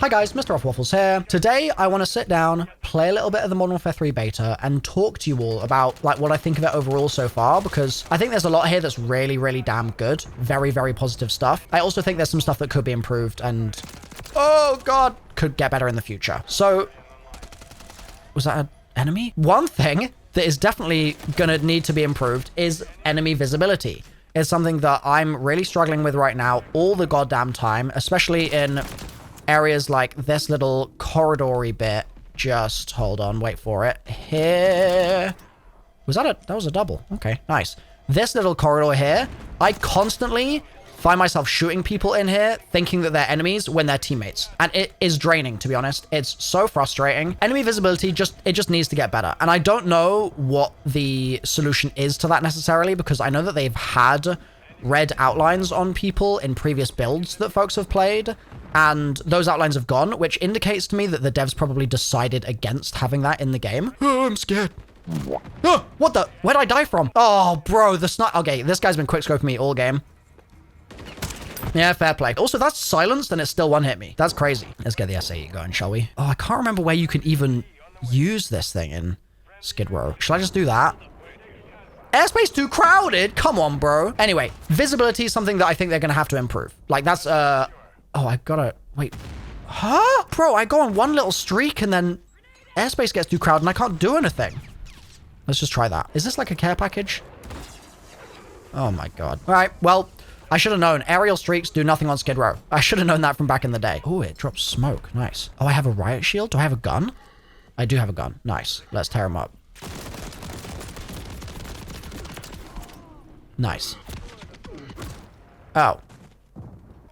Hi guys, MrRoflWaffles here. Today I want to sit down, play a little bit of the Modern Warfare 3 beta, and talk to you all about like what I think of it overall so far, because I think there's a lot here that's really, really damn good. Very, very positive stuff. I also think there's some stuff that could be improved and, oh god, could get better in the future. So, was that an enemy? One thing that is definitely gonna need to be improved is enemy visibility. It's something that I'm really struggling with right now all the goddamn time, especially in areas like this little corridor-y bit. Just hold on, wait for it. Here. That was a double. Okay, nice. This little corridor here, I constantly find myself shooting people in here thinking that they're enemies when they're teammates. And it is draining, to be honest. It's so frustrating. Enemy visibility it just needs to get better. And I don't know what the solution is to that necessarily, because I know that they've had red outlines on people in previous builds that folks have played, and those outlines have gone, which indicates to me that the devs probably decided against having that in the game. Oh, I'm scared. Oh, what the? Where'd I die from? Oh, bro, the sniper. Okay, this guy's been quickscoping me all game. Yeah, fair play. Also, that's silenced and it still one-hit me. That's crazy. Let's get the SAE going, shall we? Oh, I can't remember where you can even use this thing in Skid Row. Should I just do that? Airspace too crowded? Come on, bro. Anyway, visibility is something that I think they're going to have to improve. Like, that's, oh, I gotta, wait. Huh? Bro, I go on one little streak and then airspace gets too crowded and I can't do anything. Let's just try that. Is this like a care package? Oh my god. All right, well, I should have known. Aerial streaks do nothing on Skid Row. I should have known that from back in the day. Oh, it drops smoke. Nice. Oh, I have a riot shield? Do I have a gun? I do have a gun. Nice. Let's tear him up. Nice. Oh.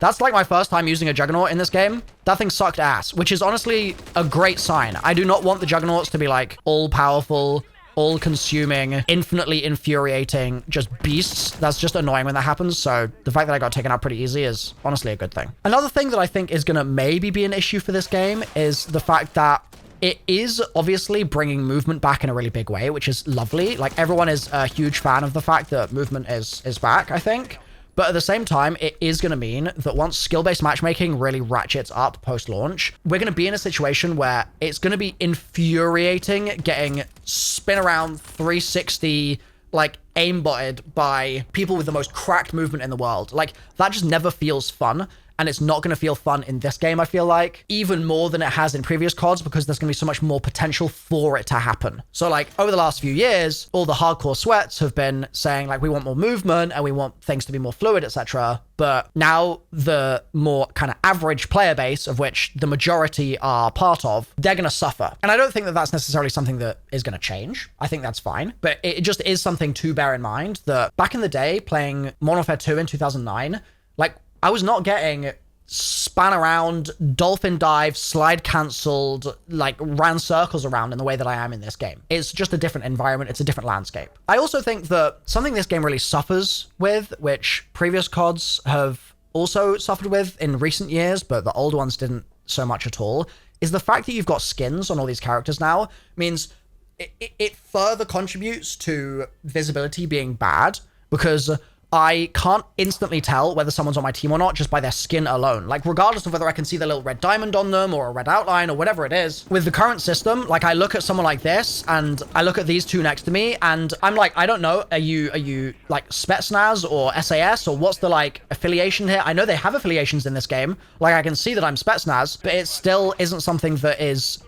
That's like my first time using a Juggernaut in this game. That thing sucked ass, which is honestly a great sign. I do not want the Juggernauts to be like all-powerful, all-consuming, infinitely infuriating, just beasts. That's just annoying when that happens, so the fact that I got taken out pretty easy is honestly a good thing. Another thing that I think is gonna maybe be an issue for this game is the fact that it is obviously bringing movement back in a really big way, which is lovely. Like, everyone is a huge fan of the fact that movement is back, I think. But at the same time, it is going to mean that once skill-based matchmaking really ratchets up post-launch, we're going to be in a situation where it's going to be infuriating getting spin around 360, like, aimbotted by people with the most cracked movement in the world. Like, that just never feels fun. And it's not going to feel fun in this game, I feel like, even more than it has in previous CODs, because there's going to be so much more potential for it to happen. So, like, over the last few years, all the hardcore sweats have been saying, like, we want more movement and we want things to be more fluid, etc. But now the more kind of average player base, of which the majority are part of, they're going to suffer. And I don't think that that's necessarily something that is going to change. I think that's fine. But it just is something to bear in mind that back in the day, playing Modern Warfare 2 in 2009, like, I was not getting span around, dolphin dive, slide cancelled, like ran circles around in the way that I am in this game. It's just a different environment. It's a different landscape. I also think that something this game really suffers with, which previous CODs have also suffered with in recent years, but the old ones didn't so much at all, is the fact that you've got skins on all these characters now means it further contributes to visibility being bad, because I can't instantly tell whether someone's on my team or not just by their skin alone. Like, regardless of whether I can see the little red diamond on them or a red outline or whatever it is. With the current system, like, I look at someone like this and I look at these two next to me and I'm like, I don't know, are you like Spetsnaz or SAS or what's the like affiliation here? I know they have affiliations in this game. Like, I can see that I'm Spetsnaz, but it still isn't something that is...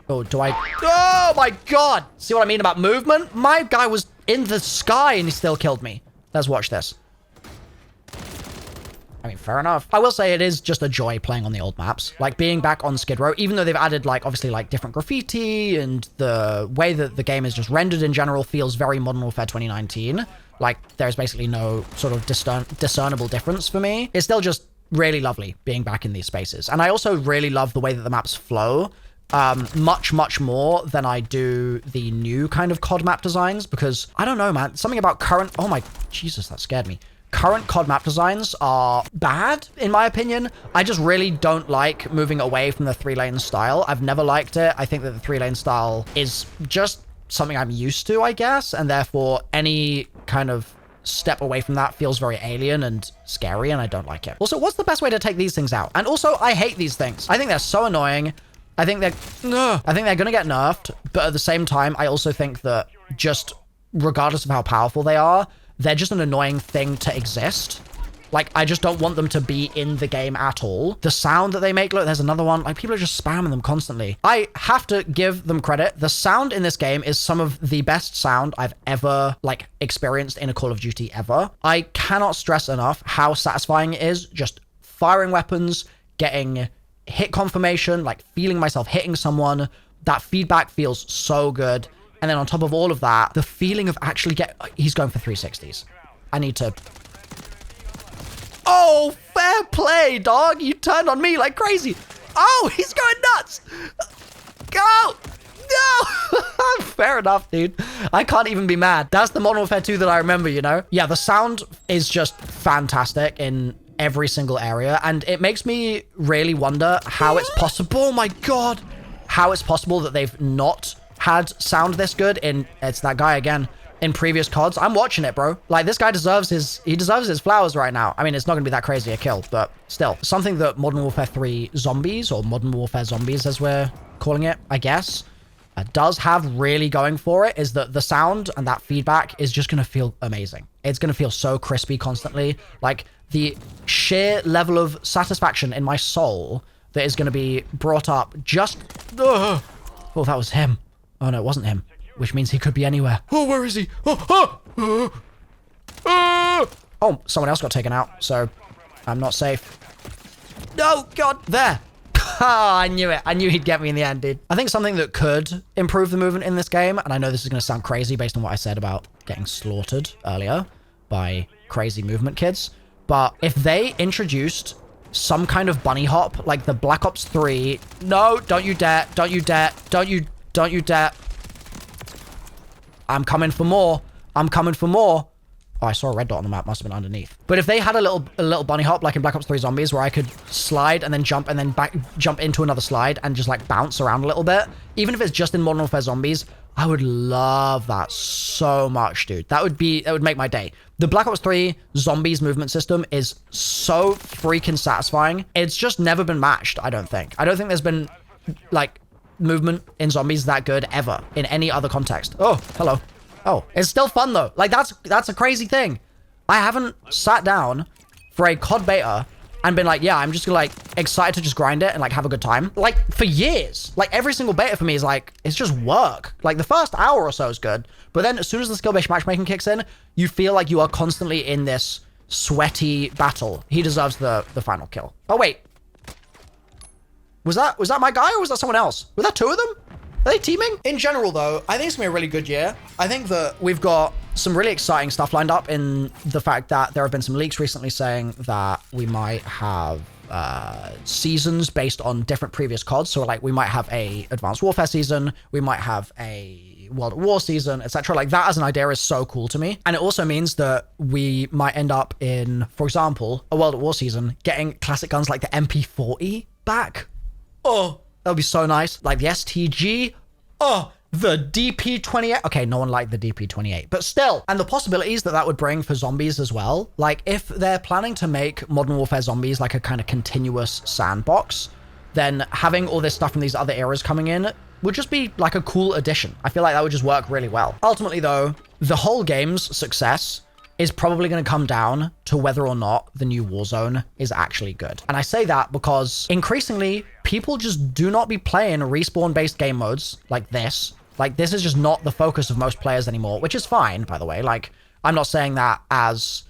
Oh, oh my god! See what I mean about movement? My guy was in the sky and he still killed me. Let's watch this. I mean, fair enough. I will say it is just a joy playing on the old maps. Like, being back on Skid Row, even though they've added, like, obviously, like, different graffiti and the way that the game is just rendered in general feels very Modern Warfare 2019. Like, there's basically no sort of discernible difference for me. It's still just really lovely being back in these spaces. And I also really love the way that the maps flow. Much more than I do the new kind of COD map designs, because I don't know, man, something about current, oh my Jesus, that scared me. Current COD map designs are bad, in my opinion. I just really don't like moving away from the 3-lane style. I've never liked it. I think that the 3-lane style is just something I'm used to, I guess, and therefore any kind of step away from that feels very alien and scary, and I don't like it. Also, what's the best way to take these things out? And also, I hate these things. I think they're so annoying. I think they're gonna get nerfed, but at the same time, I also think that just regardless of how powerful they are, they're just an annoying thing to exist. Like, I just don't want them to be in the game at all. The sound that they make, look, there's another one. Like, people are just spamming them constantly. I have to give them credit. The sound in this game is some of the best sound I've ever, like, experienced in a Call of Duty ever. I cannot stress enough how satisfying it is just firing weapons, getting hit confirmation, like, feeling myself hitting someone. That feedback feels so good. And then on top of all of that, the feeling of actually he's going for 360s. I need to... Oh, fair play, dog. You turned on me like crazy. Oh, he's going nuts. Go. No. Fair enough, dude. I can't even be mad. That's the Modern Warfare 2 that I remember, you know? Yeah, the sound is just fantastic in every single area. And it makes me really wonder how it's possible. Oh my God. How it's possible that they've not had sound this good in... It's that guy again. In previous CODs. I'm watching it, bro. Like, this guy deserves his flowers right now. I mean, it's not gonna be that crazy a kill, but still. Something that Modern Warfare 3 Zombies, or Modern Warfare Zombies as we're calling it, I guess, does have really going for it is that the sound and that feedback is just gonna feel amazing. It's gonna feel so crispy constantly. Like, the sheer level of satisfaction in my soul that is gonna be brought up just... Oh, that was him. Oh, no, it wasn't him. Which means he could be anywhere. Oh, where is he? Oh, someone else got taken out, so I'm not safe. No, God, there. I knew it. I knew he'd get me in the end, dude. I think something that could improve the movement in this game, and I know this is going to sound crazy based on what I said about getting slaughtered earlier by crazy movement kids, but if they introduced some kind of bunny hop, like the Black Ops 3... No, don't you dare. Don't you dare. Don't you dare. I'm coming for more. I'm coming for more. Oh, I saw a red dot on the map. Must have been underneath. But if they had a little bunny hop, like in Black Ops 3 Zombies, where I could slide and then jump and then jump into another slide and just like bounce around a little bit, even if it's just in Modern Warfare Zombies, I would love that so much, dude. That would make my day. The Black Ops 3 Zombies movement system is so freaking satisfying. It's just never been matched, I don't think. I don't think there's been, like, movement in Zombies that good ever in any other context. Oh, hello. Oh, it's still fun though. Like, that's a crazy thing. I haven't sat down for a COD beta and been like, yeah, I'm just like excited to just grind it and like have a good time. Like, for years. Like, every single beta for me is like, it's just work. Like, the first hour or so is good, but then as soon as the skill-based matchmaking kicks in, you feel like you are constantly in this sweaty battle. He deserves the final kill. Oh, wait. Was that my guy or was that someone else? Were that two of them? Are they teaming? In general, though, I think it's gonna be a really good year. I think that we've got some really exciting stuff lined up in the fact that there have been some leaks recently saying that we might have seasons based on different previous CODs. So, like, we might have a Advanced Warfare season, we might have a World at War season, etc. Like, that as an idea is so cool to me. And it also means that we might end up in, for example, a World at War season, getting classic guns like the MP40 back. Oh, that would be so nice. Like the STG. Oh, the DP28. Okay, no one liked the DP28, but still. And the possibilities that would bring for Zombies as well. Like, if they're planning to make Modern Warfare Zombies like a kind of continuous sandbox, then having all this stuff from these other eras coming in would just be like a cool addition. I feel like that would just work really well. Ultimately, though, the whole game's success is probably going to come down to whether or not the new Warzone is actually good. And I say that because increasingly, people just do not be playing respawn-based game modes like this. Like, this is just not the focus of most players anymore, which is fine, by the way. Like, I'm not saying that as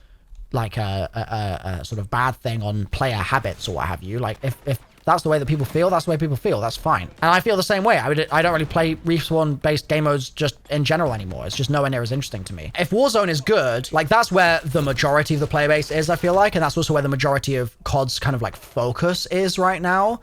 like a sort of bad thing on player habits or what have you. Like, if that's the way that people feel, that's the way people feel. That's fine. And I feel the same way. I don't really play respawn-based game modes just in general anymore. It's just nowhere near as interesting to me. If Warzone is good, like, that's where the majority of the player base is, I feel like. And that's also where the majority of COD's kind of like focus is right now.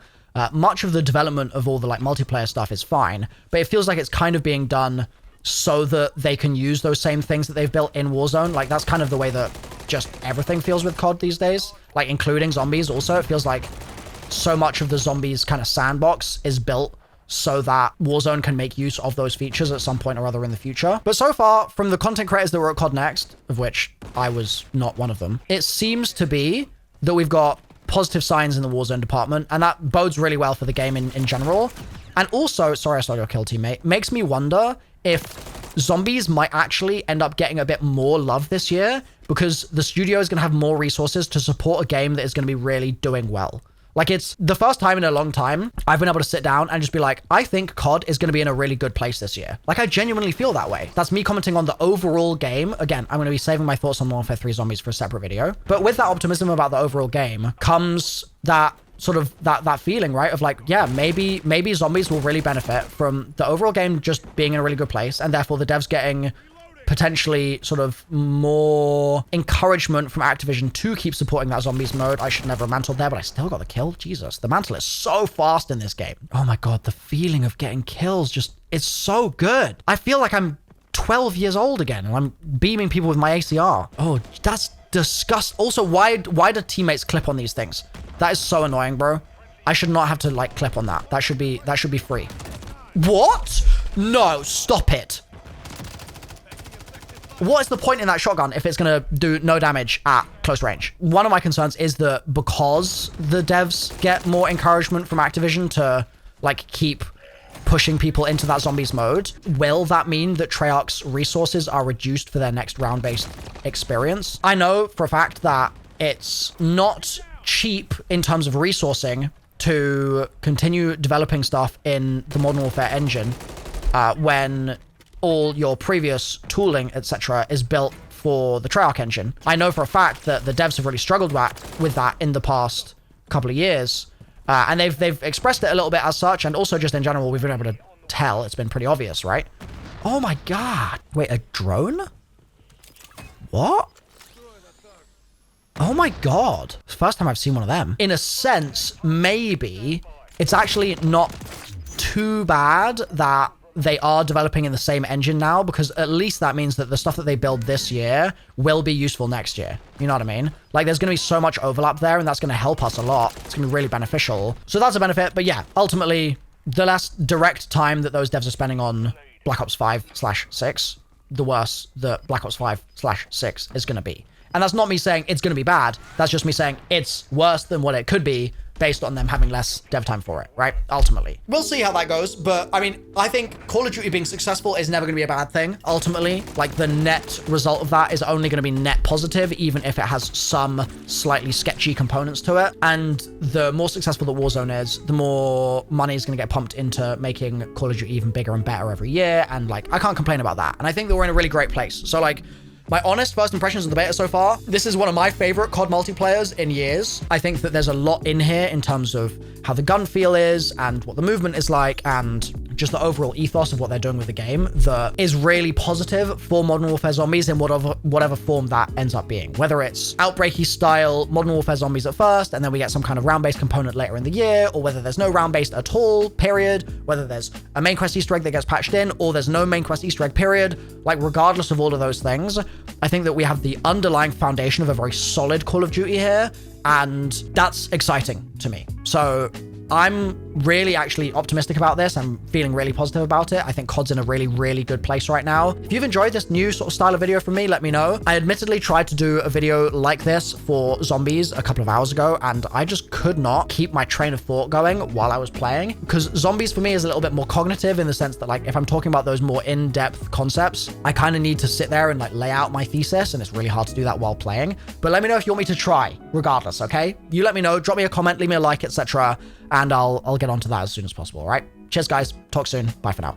Much of the development of all the like multiplayer stuff is fine, but it feels like it's kind of being done so that they can use those same things that they've built in Warzone. Like, that's kind of the way that just everything feels with COD these days. Like, including Zombies also. It feels like so much of the Zombies kind of sandbox is built so that Warzone can make use of those features at some point or other in the future. But so far, from the content creators that were at COD Next, of which I was not one of them, it seems to be that we've got positive signs in the Warzone department, and that bodes really well for the game in general. And also, sorry I stole your kill, teammate, makes me wonder if zombies might actually end up getting a bit more love this year, because the studio is going to have more resources to support a game that is going to be really doing well. Like, it's the first time in a long time I've been able to sit down and just be like, I think COD is going to be in a really good place this year. Like, I genuinely feel that way. That's me commenting on the overall game. Again, I'm going to be saving my thoughts on Modern Warfare 3 Zombies for a separate video. But with that optimism about the overall game comes that sort of that feeling, right? Of like, yeah, maybe zombies will really benefit from the overall game just being in a really good place, and therefore the devs getting potentially sort of more encouragement from Activision to keep supporting that zombies mode. I should never have mantled there, but I still got the kill. Jesus, the mantle is so fast in this game. Oh my God, the feeling of getting kills just, it's so good. I feel like I'm 12 years old again and I'm beaming people with my ACR. Oh, that's disgusting. Also, why do teammates clip on these things? That is so annoying, bro. I should not have to like clip on that. That should be free. What? No, stop it. What is the point in that shotgun if it's going to do no damage at close range? One of my concerns is that because the devs get more encouragement from Activision to like keep pushing people into that zombies mode, will that mean that Treyarch's resources are reduced for their next round-based experience? I know for a fact that it's not cheap in terms of resourcing to continue developing stuff in the Modern Warfare engine when all your previous tooling, etc., is built for the Treyarch engine. I know for a fact that the devs have really struggled with that in the past couple of years, and they've expressed it a little bit as such, and also just in general, we've been able to tell. It's been pretty obvious, right? Oh my God. Wait, a drone? What? Oh my God. It's the first time I've seen one of them. In a sense, maybe it's actually not too bad that they are developing in the same engine now, because at least that means that the stuff that they build this year will be useful next year. You know what I mean? Like, there's going to be so much overlap there, and that's going to help us a lot. It's going to be really beneficial. So that's a benefit. But yeah, ultimately, the less direct time that those devs are spending on Black Ops 5/6, the worse that Black Ops 5/6 is going to be. And that's not me saying it's going to be bad. That's just me saying it's worse than what it could be based on them having less dev time for it, right? Ultimately. We'll see how that goes, but I mean, I think Call of Duty being successful is never going to be a bad thing, ultimately. Like, the net result of that is only going to be net positive, even if it has some slightly sketchy components to it. And the more successful that Warzone is, the more money is going to get pumped into making Call of Duty even bigger and better every year. And like, I can't complain about that. And I think that we're in a really great place. So like, my honest first impressions of the beta so far, this is one of my favorite COD multiplayers in years. I think that there's a lot in here in terms of how the gun feel is and what the movement is like and just the overall ethos of what they're doing with the game that is really positive for Modern Warfare Zombies in whatever form that ends up being. Whether it's Outbreaky style Modern Warfare Zombies at first, and then we get some kind of round-based component later in the year, or whether there's no round-based at all, period, whether there's a main quest Easter egg that gets patched in, or there's no main quest Easter egg, period. Like, regardless of all of those things, I think that we have the underlying foundation of a very solid Call of Duty here, and that's exciting to me. So I'm really actually optimistic about this. I'm feeling really positive about it. I think COD's in a really, really good place right now. If you've enjoyed this new sort of style of video from me, let me know. I admittedly tried to do a video like this for Zombies a couple of hours ago, and I just could not keep my train of thought going while I was playing, because Zombies for me is a little bit more cognitive in the sense that, like, if I'm talking about those more in-depth concepts, I kind of need to sit there and like lay out my thesis, and it's really hard to do that while playing. But let me know if you want me to try, regardless, okay? You let me know, drop me a comment, leave me a like, etc., and I'll get onto that as soon as possible, all right? Cheers, guys. Talk soon. Bye for now.